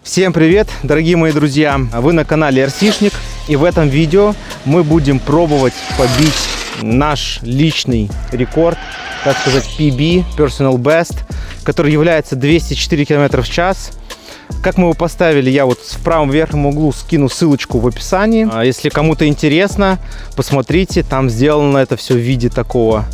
Всем привет, дорогие мои друзья! Вы на канале RC-шник, и в этом видео мы будем пробовать побить наш личный рекорд, так сказать, PB, Personal Best, который является 204 км в час. Как мы его поставили, я вот в правом верхнем углу скину ссылочку в описании. Если кому-то интересно, посмотрите, там сделано это все в виде такого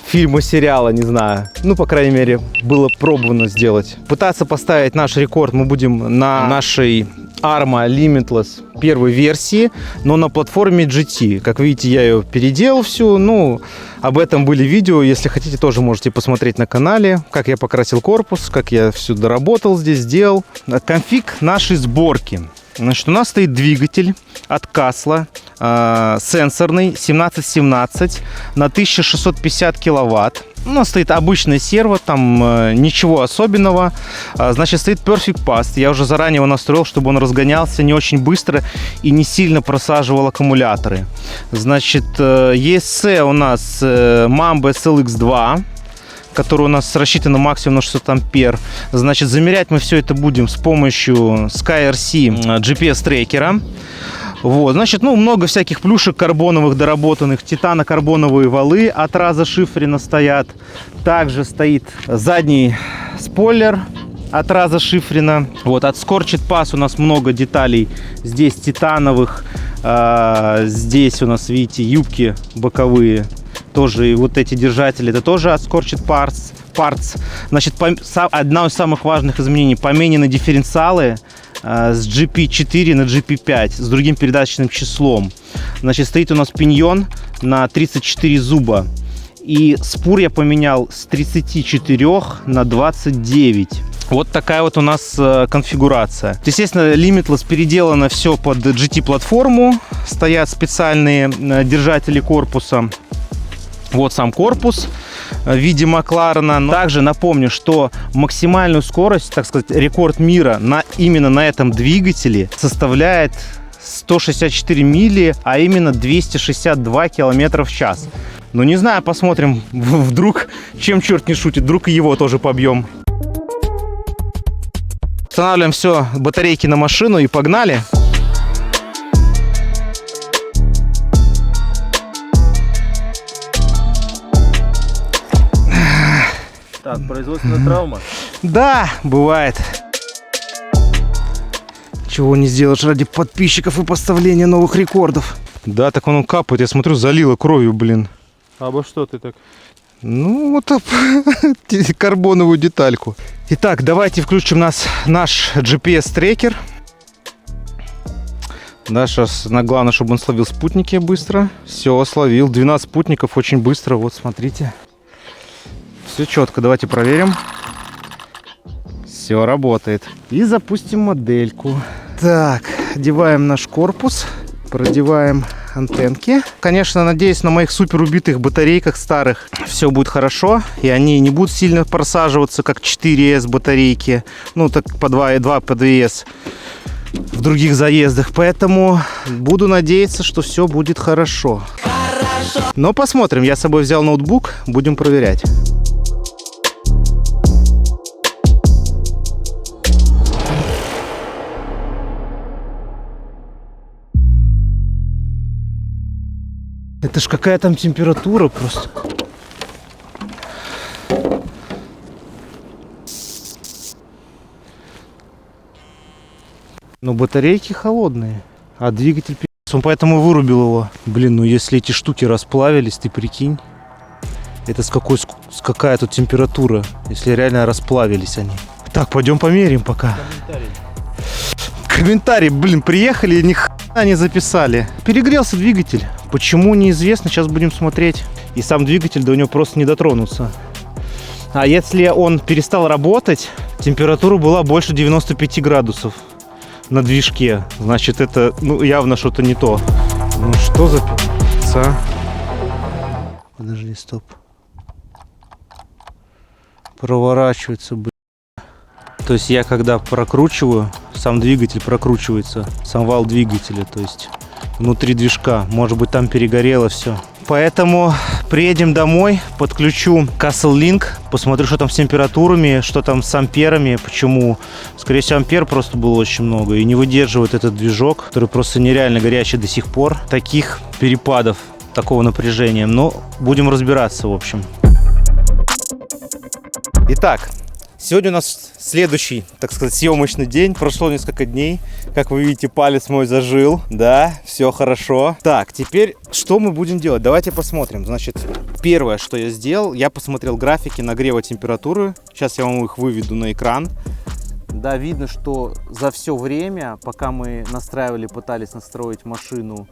фильма, сериала, не знаю. Ну, по крайней мере, было пробовано сделать. Пытаться поставить наш рекорд мы будем на нашей Arma Limitless первой версии, но на платформе GT. Как видите, я ее переделал всю. Ну, об этом были видео. Если хотите, тоже можете посмотреть на канале. Как я покрасил корпус, как я все доработал здесь, сделал. Конфиг нашей сборки. Значит, у нас стоит двигатель от Castle, сенсорный 1717 на 1650 киловатт. У нас стоит обычный серво, там ничего особенного. Значит, стоит Perfect Pass. Я уже заранее его настроил, чтобы он разгонялся не очень быстро и не сильно просаживал аккумуляторы. Значит, ESC у нас Mamba SLX2, который у нас рассчитан на максимум на 600 ампер. Значит, замерять мы все это будем с помощью SkyRC GPS-трекера. Вот, значит, ну, много всяких плюшек карбоновых доработанных. Титано-карбоновые валы от Раза Шифрина стоят. Также стоит задний спойлер от Раза Шифрина. Вот, от Scorched Pass у нас много деталей. Здесь титановых. Здесь у нас, видите, юбки боковые. Тоже и вот эти держатели, это тоже от Scorched Parts. Значит, одно из самых важных изменений: поменены дифференциалы с GP4 на GP5 с другим передаточным числом. Значит, стоит у нас пиньон на 34 зуба. И спур я поменял с 34 на 29. Вот такая вот у нас конфигурация. Естественно, Limitless переделано все под GT-платформу. Стоят специальные держатели корпуса. Вот сам корпус в виде Макларена. Также напомню, что максимальную скорость, так сказать, рекорд мира именно на этом двигателе составляет 164 мили, а именно 262 километра в час. Ну, не знаю, посмотрим, вдруг, чем черт не шутит, вдруг и его тоже побьем. Устанавливаем все, батарейки на машину и погнали. Так, производственная травма? Да, бывает. Чего не сделаешь ради подписчиков и поставления новых рекордов. Да, так он капает, я смотрю, залило кровью, блин. Обо что ты так? Ну, вот карбоновую детальку. Итак, давайте включим наш GPS-трекер. Да, сейчас главное, чтобы он словил спутники быстро. Все, словил. 12 спутников очень быстро. Вот, смотрите. Все четко, давайте проверим. Все работает. И запустим модельку. Так, одеваем наш корпус, продеваем антенки. Конечно, надеюсь, на моих супер убитых батарейках старых все будет хорошо, и они не будут сильно просаживаться, как 4S батарейки, ну так по 2 по 2S в других заездах. Поэтому буду надеяться, что все будет хорошо. Но посмотрим. Я с собой взял ноутбук, будем проверять. Это ж какая там температура просто. Но батарейки холодные, а двигатель пи***ц. Он поэтому вырубил его. Блин, ну если эти штуки расплавились, ты прикинь. Это какая тут температура, если реально расплавились они. Так, пойдем померим пока. Комментарий, блин, приехали и ни хрена не записали. Перегрелся двигатель. Почему, неизвестно, сейчас будем смотреть. И сам двигатель до него просто не дотронуться. А если он перестал работать, температура была больше 95 градусов на движке. Значит, это, ну, явно что-то не то. Ну, что за пи***ца? Подожди, стоп. Проворачивается, блин. То есть я когда прокручиваю, сам двигатель прокручивается, сам вал двигателя, то есть внутри движка. Может быть, там перегорело все. Поэтому приедем домой, подключу Castle Link, посмотрю, что там с температурами, что там с амперами, почему. Скорее всего, ампер просто было очень много и не выдерживает этот движок, который просто нереально горячий до сих пор. Таких перепадов, такого напряжения. Но будем разбираться, в общем. Итак, сегодня у нас следующий, так сказать, съемочный день. Прошло несколько дней. Как вы видите, палец мой зажил. Да, все хорошо. Так, теперь что мы будем делать? Давайте посмотрим. Значит, первое, что я сделал, я посмотрел графики нагрева температуры. Сейчас я вам их выведу на экран. Да, видно, что за все время, пока мы настраивали, пытались настроить машину,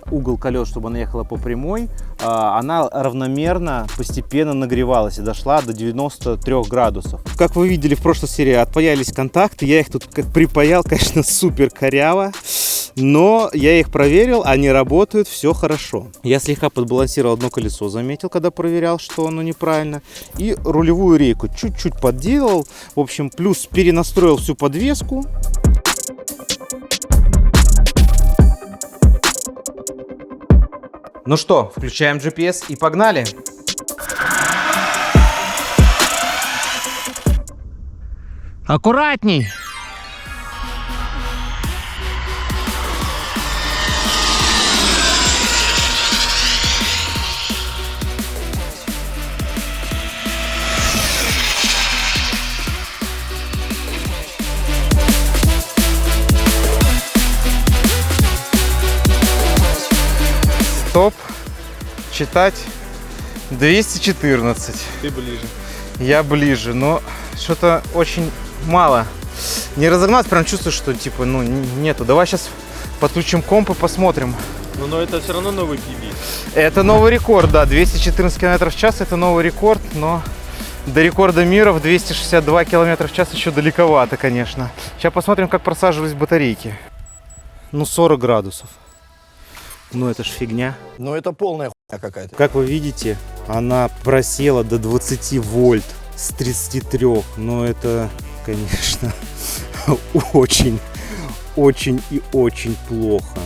угол колес, чтобы она ехала по прямой, она равномерно, постепенно нагревалась и дошла до 93 градусов. Как вы видели в прошлой серии, отпаялись контакты, я их тут припаял, конечно, супер коряво, но я их проверил, они работают, все хорошо. Я слегка подбалансировал одно колесо, заметил, когда проверял, что оно неправильно, и рулевую рейку чуть-чуть подделал, в общем, плюс перенастроил всю подвеску. Ну что, включаем GPS и погнали! Аккуратней! Стоп. Читать 214. Ты ближе. Я ближе, но что-то очень мало. Не разогнаться, прям чувствую, что типа, ну, нету. Давай сейчас подключим комп и посмотрим. Но это все равно новый PB. Это новый рекорд, да, 214 км в час, это новый рекорд, но до рекорда мира в 262 км в час еще далековато, конечно. Сейчас посмотрим, как просаживались батарейки. Ну, 40 градусов. Ну, это ж фигня. Ну это полная хуйня какая-то. Как вы видите, она просела до 20 вольт с 33. Но это, конечно, очень и очень плохо.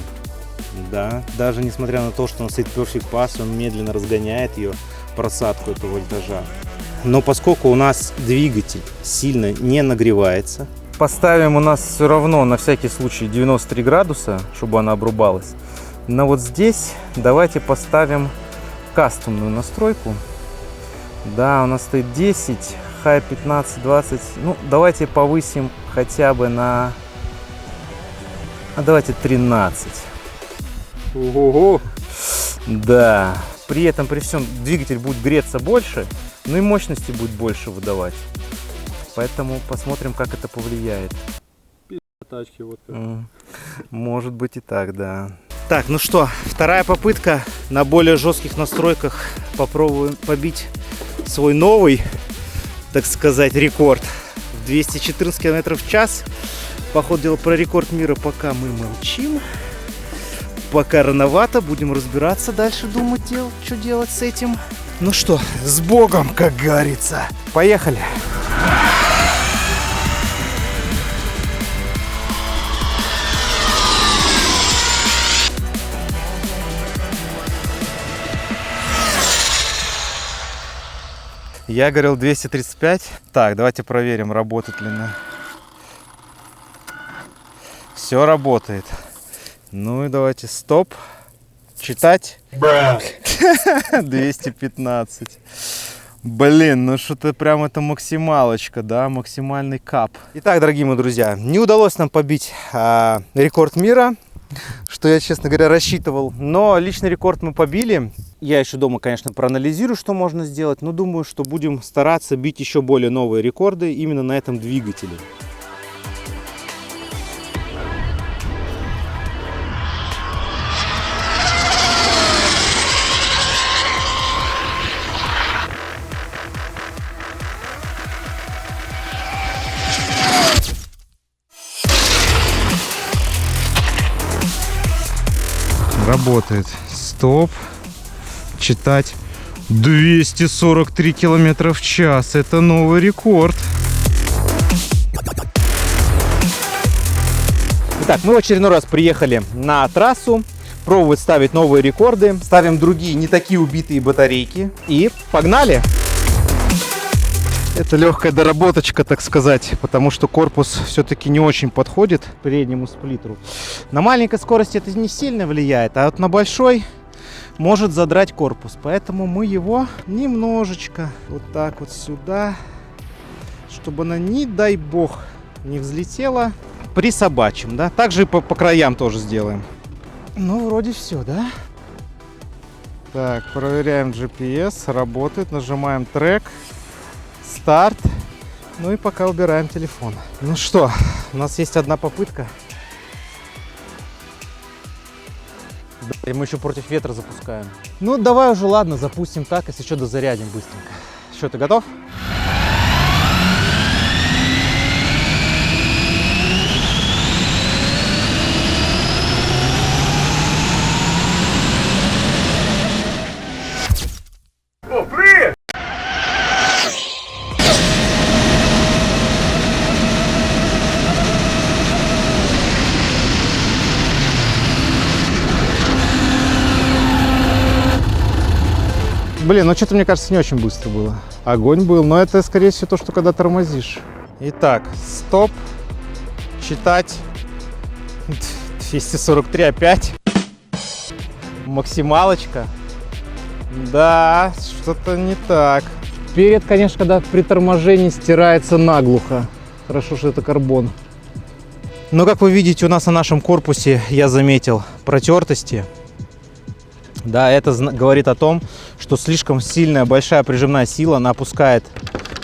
Да, даже несмотря на то, что он стоит Perfect Pass, он медленно разгоняет ее, просадку этого вольтажа. Но поскольку у нас двигатель сильно не нагревается, поставим у нас все равно на всякий случай 93 градуса, чтобы она обрубалась. Но вот здесь давайте поставим кастомную настройку. Да, у нас стоит 10, high 15, 20. Ну, давайте повысим хотя бы на... давайте 13. Ого-го. Да. При этом, при всем, двигатель будет греться больше, но и мощности будет больше выдавать. Поэтому посмотрим, как это повлияет. Тачки вот как. Может быть и так, да. Так, ну что, вторая попытка. На более жестких настройках попробуем побить свой новый, так сказать, рекорд. 214 км в час. По ходу дела, про рекорд мира пока мы молчим. Пока рановато, будем разбираться дальше, думать, что делать с этим. Ну что, с Богом, как говорится. Поехали. Я говорил 235. Так, давайте проверим, работает ли она. Все работает. Ну и давайте стоп. Читать. 215. Блин, ну что-то прям это максималочка, да, максимальный кап. Итак, дорогие мои друзья, не удалось нам побить рекорд мира, что я, честно говоря, рассчитывал. Но личный рекорд мы побили. Я еще дома, конечно, проанализирую, что можно сделать, но думаю, что будем стараться бить еще более новые рекорды именно на этом двигателе. Работает. Стоп. Читать. 243 км в час. Это новый рекорд. Итак, мы в очередной раз приехали на трассу. пробовать ставить новые рекорды. Ставим другие, не такие убитые батарейки. И погнали! Это легкая доработочка, так сказать, потому что корпус все-таки не очень подходит к переднему сплиттеру. На маленькой скорости это не сильно влияет, а вот на большой может задрать корпус. Поэтому мы его немножечко вот так вот сюда, чтобы она, не дай бог, не взлетела, присобачим, да? Также и по краям тоже сделаем. Ну, вроде все, да? Так, проверяем GPS, работает, нажимаем трек. Старт. Ну и пока убираем телефон. Ну что, у нас есть одна попытка. И мы еще против ветра запускаем. Ну давай уже, ладно, запустим так, если что, дозарядим быстренько. Что, ты готов? Блин, ну что-то, мне кажется, не очень быстро было. Огонь был, но это, скорее всего, то, что когда тормозишь. Итак, стоп. Читать. 243 опять. Максималочка. Да, что-то не так. Перед, конечно, когда при торможении стирается наглухо. Хорошо, что это карбон. Но, как вы видите, у нас на нашем корпусе я заметил протертости. Да, это говорит о том, что слишком сильная, большая прижимная сила, она опускает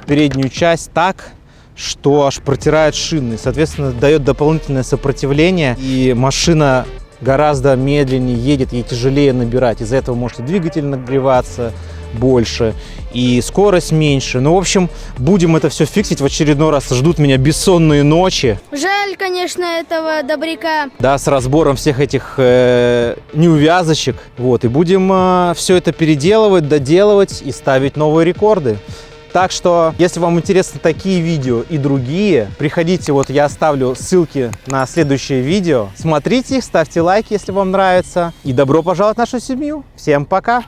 переднюю часть так, что аж протирает шины. Соответственно, дает дополнительное сопротивление, и машина гораздо медленнее едет, ей тяжелее набирать. Из-за этого может и двигатель нагреваться больше, и скорость меньше. Ну, в общем, будем это все фиксить в очередной раз. Ждут меня бессонные ночи. Жаль, конечно, этого добряка. Да, с разбором всех этих неувязочек. Вот, и будем все это переделывать, доделывать и ставить новые рекорды. Так что, если вам интересны такие видео и другие, приходите, вот я оставлю ссылки на следующее видео. Смотрите их, ставьте лайки, если вам нравится. И добро пожаловать в нашу семью. Всем пока!